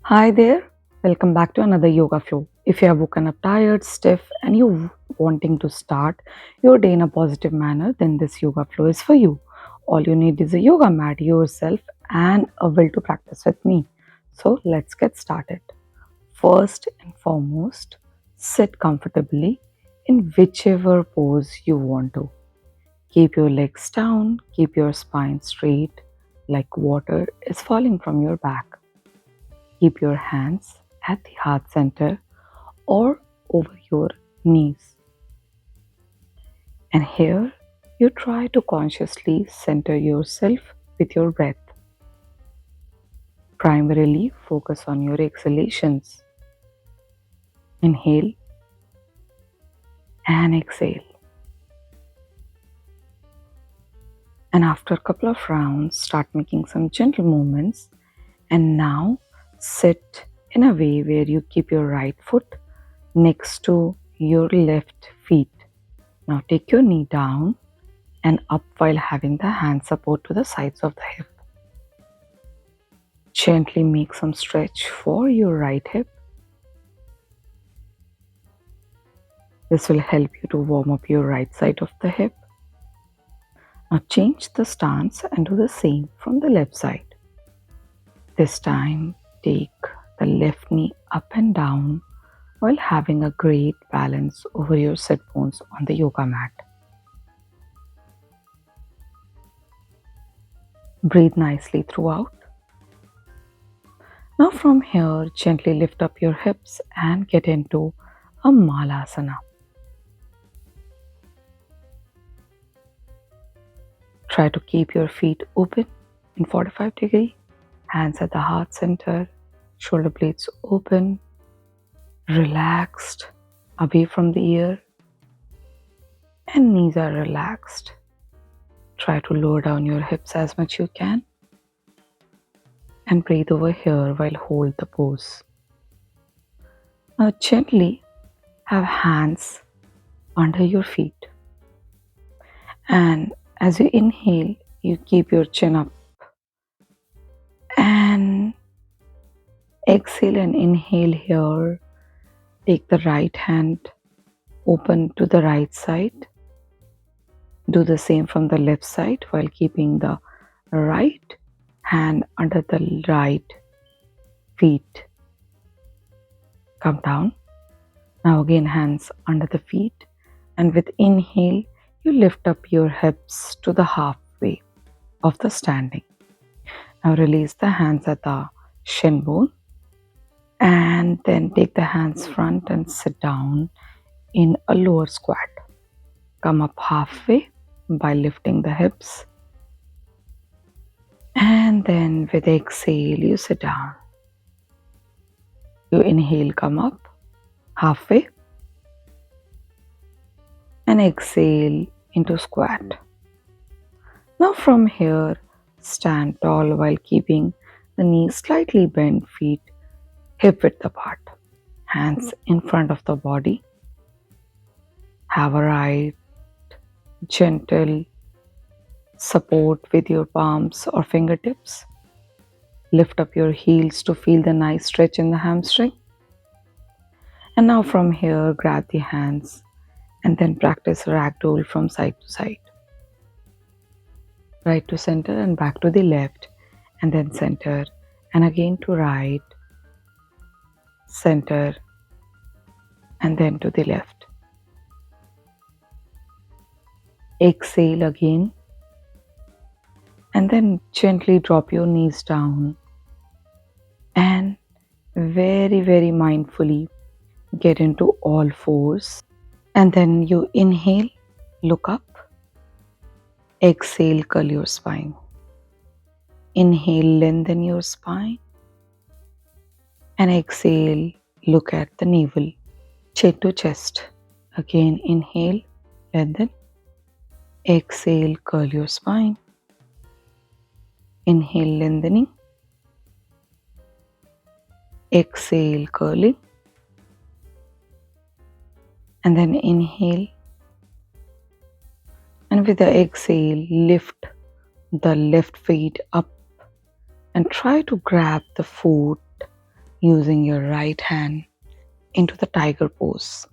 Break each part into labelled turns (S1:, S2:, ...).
S1: Hi there, welcome back to another yoga flow. If you have woken up tired, stiff, and you wanting to start your day in a positive manner, then this yoga flow is for you. All you need is a yoga mat, yourself, and a will to practice with me. So let's get started. First and foremost, sit comfortably in whichever pose you want to. Keep your legs down, keep your spine straight, like water is falling from your back. Keep your hands at the heart center or over your knees. And here you try to consciously center yourself with your breath. Primarily focus on your exhalations. Inhale and exhale. And after a couple of rounds, start making some gentle movements. And now sit in a way where you keep your right foot next to your left feet. Now take your knee down and up while having the hand support to the sides of the hip. Gently make some stretch for your right hip. This will help you to warm up your right side of the hip. Now change the stance and do the same from the left side. This time take the left knee up and down while having a great balance over your sit bones on the yoga mat. Breathe nicely throughout. Now from here, gently lift up your hips and get into a malasana. Try to keep your feet open in 45 degree, hands at the heart center, shoulder blades open, relaxed away from the ear, and knees are relaxed. Try to lower down your hips as much you can and breathe over here while hold the pose. Now gently have hands under your feet, and as you inhale, you keep your chin up and exhale and inhale here. Take the right hand open to the right side. Do the same from the left side while keeping the right hand under the right feet. Come down. Now again hands under the feet, and with inhale you lift up your hips to the halfway of the standing. Now release the hands at the shin bone and then take the hands front and sit down in a lower squat. Come up halfway by lifting the hips, and then with exhale you sit down. You inhale, come up halfway, and exhale into squat. Now from here, stand tall while keeping the knees slightly bent, feet hip width apart, hands in front of the body. Have a right gentle support with your palms or fingertips. Lift up your heels to feel the nice stretch in the hamstring. And now from here, grab the hands and then practice ragdoll from side to side. Right to center and back to the left, and then center and again to right, center and then to the left. Exhale again, and then gently drop your knees down and very mindfully get into all fours. And then you inhale, look up, exhale, curl your spine. Inhale, lengthen your spine, and exhale, look at the navel, chin to chest. Again, inhale, lengthen, exhale, curl your spine. Inhale, lengthening, exhale, curling, and then inhale, and with the exhale, lift the left feet up and try to grab the foot using your right hand into the tiger pose.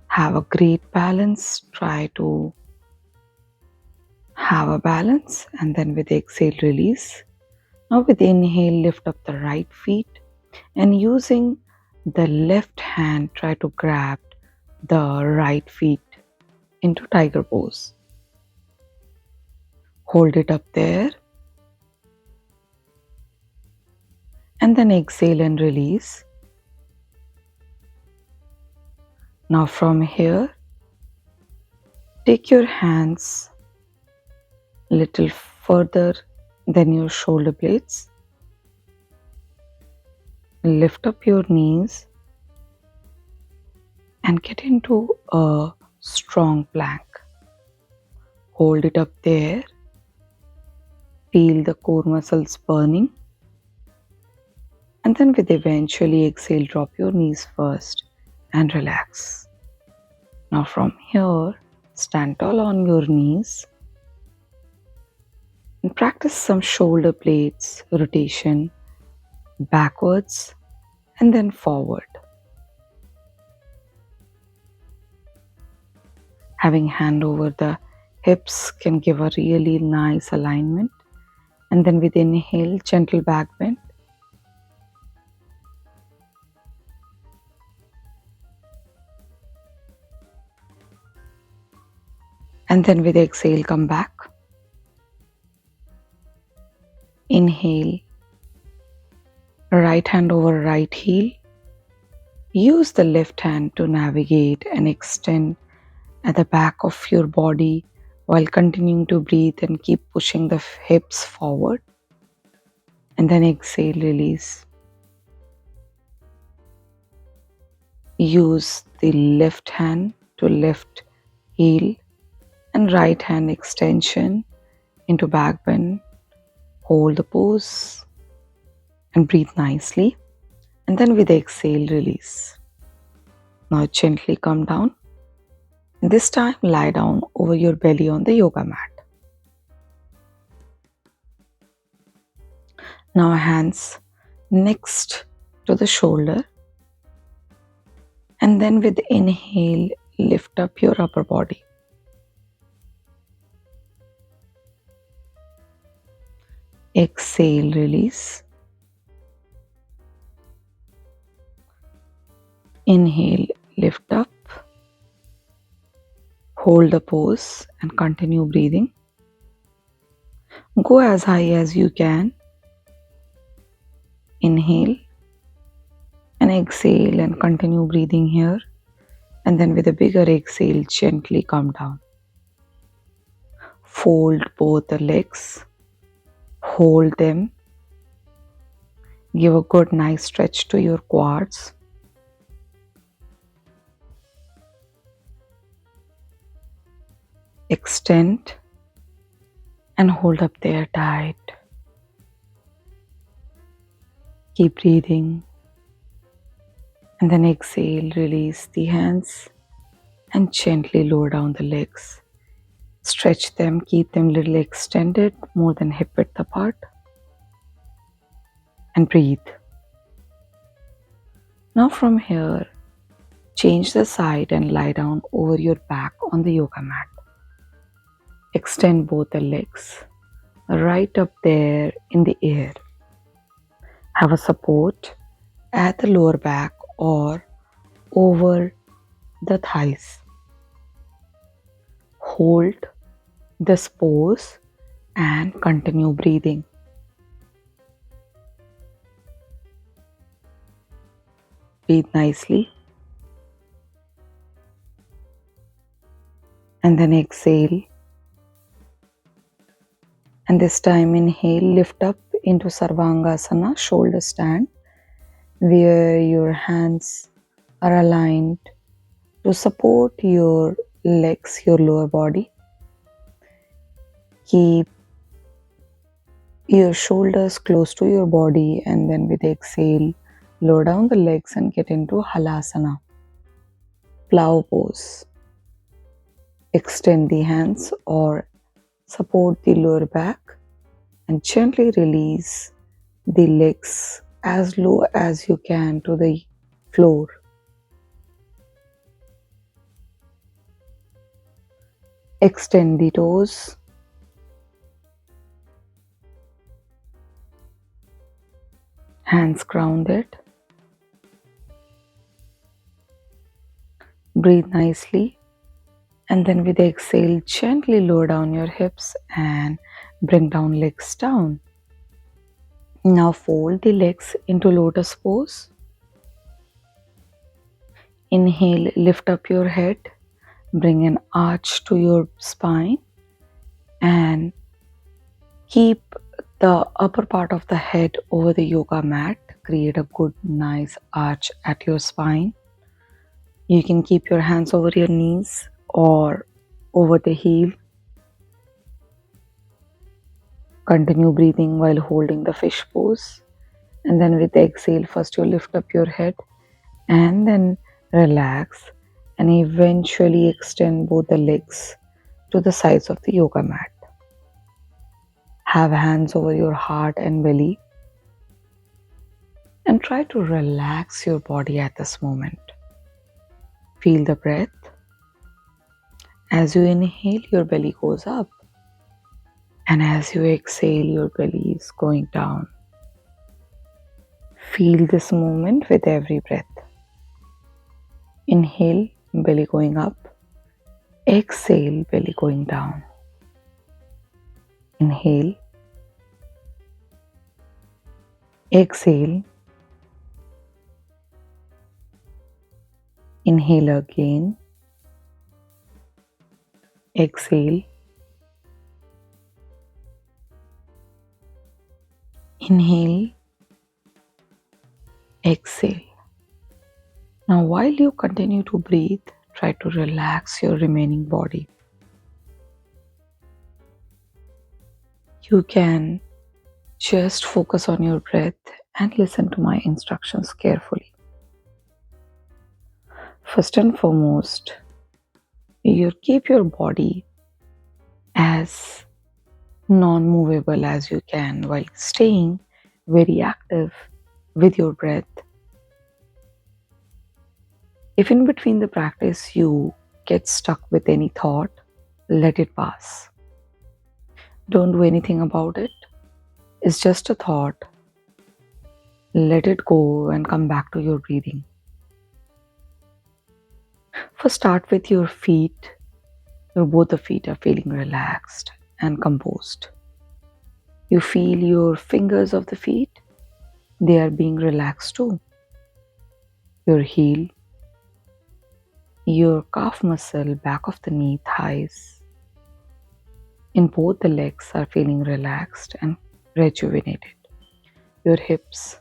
S1: Have a great balance. Try to have a balance, and then with exhale, release. Now, with inhale, lift up the right feet, and using the left hand, try to grab the right feet into tiger pose. Hold it up there, and then exhale and release. Now, from here, take your hands a little further than your shoulder blades. Lift up your knees and get into a strong plank. Hold it up there. Feel the core muscles burning. And then with eventually exhale, drop your knees first and relax. Now from here, stand tall on your knees and practice some shoulder blades rotation backwards and then forward. Having hand over the hips can give a really nice alignment. And then with inhale, gentle back bend. And then with exhale, come back. Inhale, right hand over right heel. Use the left hand to navigate and extend at the back of your body while continuing to breathe and keep pushing the hips forward. And then exhale, release. Use the left hand to lift heel and right hand extension into back bend. Hold the pose and breathe nicely. And then with exhale, release. Now gently come down. And this time lie down over your belly on the yoga mat. Now hands next to the shoulder. And then with inhale, lift up your upper body. Exhale, release. Inhale, lift up. Hold the pose and continue breathing. Go as high as you can. Inhale and exhale and continue breathing here. And then with a bigger exhale, gently come down. Fold both the legs. Hold them. Give a good nice stretch to your quads. Extend and hold up there tight. Keep breathing. And then exhale, release the hands and gently lower down the legs. Stretch them, keep them a little extended, more than hip width apart. And breathe. Now from here, change the side and lie down over your back on the yoga mat. Extend both the legs right up there in the air. Have a support at the lower back or over the thighs. Hold this pose and continue breathing. Breathe nicely. And then exhale. And this time inhale, lift up into Sarvangasana, shoulder stand, where your hands are aligned to support your legs, your lower body. Keep your shoulders close to your body, and then with exhale, lower down the legs and get into Halasana, plow pose. Extend the hands or support the lower back and gently release the legs as low as you can to the floor. Extend the toes. Hands grounded. Breathe nicely. And then with the exhale, gently lower down your hips and bring down legs down. Now fold the legs into lotus pose. Inhale, lift up your head. Bring an arch to your spine and keep the upper part of the head over the yoga mat. Create a good, nice arch at your spine. You can keep your hands over your knees or over the heel. Continue breathing while holding the fish pose. And then with the exhale, first you lift up your head and then relax and eventually extend both the legs to the sides of the yoga mat. Have hands over your heart and belly and try to relax your body at this moment. Feel the breath. As you inhale, your belly goes up, and as you exhale, your belly is going down. Feel this movement with every breath. Inhale, belly going up. Exhale, belly going down. Inhale. Exhale. Inhale again. Exhale. Inhale. Exhale. Now, while you continue to breathe, try to relax your remaining body. You can just focus on your breath and listen to my instructions carefully. First and foremost, you keep your body as non-movable as you can while staying very active with your breath. If in between the practice you get stuck with any thought, let it pass. Don't do anything about it. It's just a thought. Let it go and come back to your breathing. First, start with your feet. Both the feet are feeling relaxed and composed. You feel your fingers of the feet. They are being relaxed too. Your heel, your calf muscle, back of the knee, thighs, in both the legs are feeling relaxed and rejuvenated. Your hips,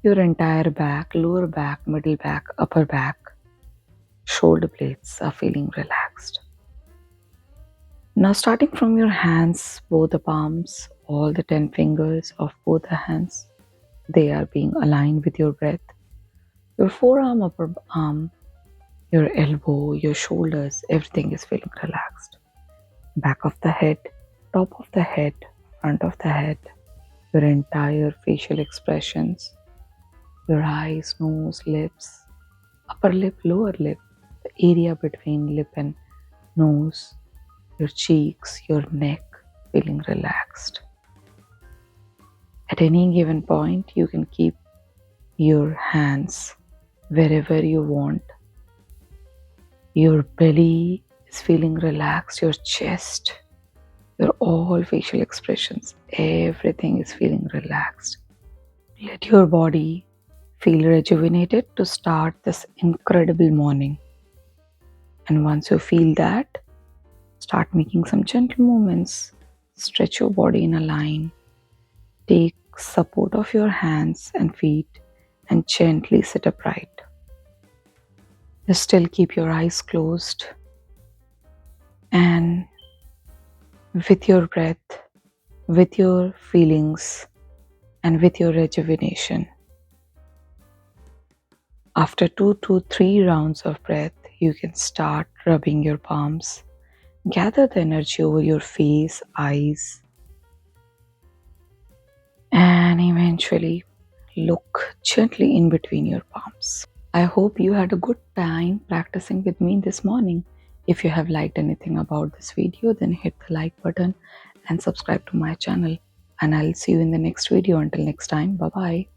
S1: your entire back, lower back, middle back, upper back, shoulder blades are feeling relaxed. Now starting from your hands, both the palms, all the 10 fingers of both the hands, they are being aligned with your breath. Your forearm, upper arm, your elbow, your shoulders, everything is feeling relaxed. Back of the head, top of the head, front of the head, your entire facial expressions, your eyes, nose, lips, upper lip, lower lip, the area between lip and nose, your cheeks, your neck, feeling relaxed. At any given point, you can keep your hands wherever you want. Your belly is feeling relaxed, your chest, your all facial expressions, everything is feeling relaxed. Let your body feel rejuvenated to start this incredible morning. And once you feel that, start making some gentle movements. Stretch your body in a line. Take support of your hands and feet and gently sit upright. Just still keep your eyes closed. And with your breath, with your feelings, and with your rejuvenation, after 2 to 3 rounds of breath, you can start rubbing your palms. Gather the energy over your face, eyes, and eventually look gently in between your palms. I hope you had a good time practicing with me this morning. If you have liked anything about this video, then hit the like button and subscribe to my channel. And I'll see you in the next video. Until next time, bye bye.